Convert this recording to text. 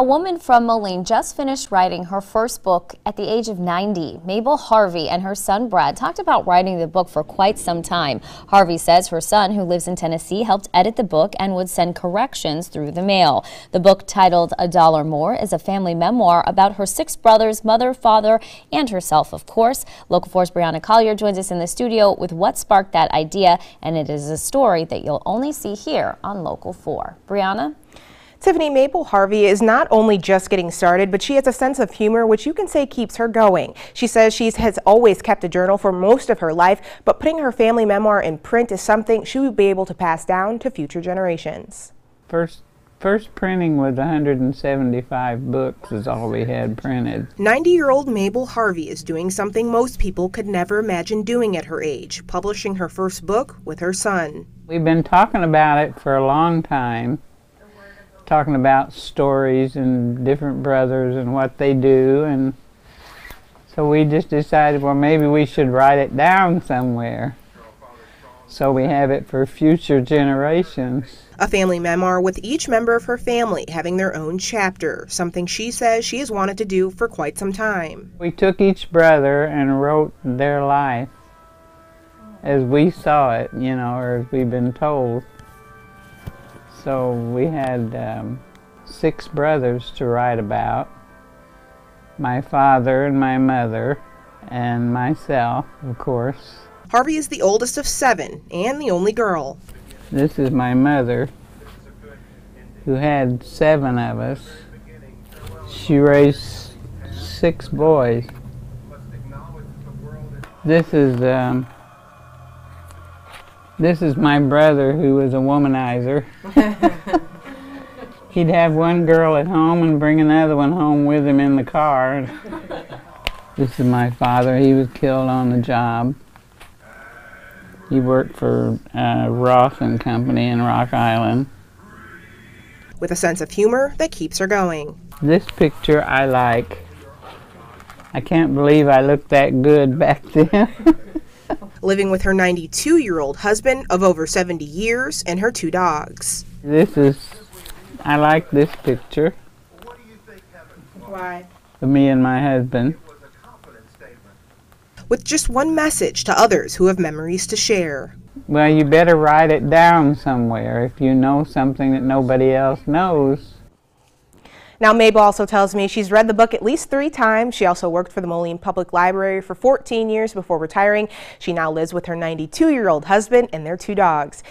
A woman from Moline just finished writing her first book at the age of 90. Mabel Harvey and her son Brad talked about writing the book for quite some time. Harvey says her son, who lives in Tennessee, helped edit the book and would send corrections through the mail. The book, titled A Dollar More, is a family memoir about her 6 brothers, mother, father, and herself, of course. Local 4's Brianna Collier joins us in the studio with what sparked that idea, and it is a story that you'll only see here on Local 4. Brianna? Tiffany, Mabel Harvey is not only just getting started, but she has a sense of humor which you can say keeps her going. She says she has always kept a journal for most of her life, but putting her family memoir in print is something she will be able to pass down to future generations. First printing was 175 books is all we had printed. 90-year-old Mabel Harvey is doing something most people could never imagine doing at her age, publishing her first book with her son. We've been talking about it for a long time. Talking about stories and different brothers and what they do, and so we just decided, well, maybe we should write it down somewhere so we have it for future generations. A family memoir with each member of her family having their own chapter, something she says she has wanted to do for quite some time. We took each brother and wrote their life as we saw it, you know, or as we've been told. So we had 6 brothers to write about, my father and my mother and myself, of course. Harvey is the oldest of 7 and the only girl. This is my mother, who had 7 of us. She raised 6 boys. This is my brother, who was a womanizer. He'd have one girl at home and bring another one home with him in the car. This is my father. He was killed on the job. He worked for Roth and Company in Rock Island. With a sense of humor that keeps her going. This picture I like. I can't believe I looked that good back then. Living with her 92-year-old husband of over 70 years and her 2 dogs. I like this picture. Why? Of me and my husband. With just one message to others who have memories to share. Well, you better write it down somewhere if you know something that nobody else knows. Now, Mabel also tells me she's read the book at least 3 times. She also worked for the Moline Public Library for 14 years before retiring. She now lives with her 92-year-old husband and their 2 dogs.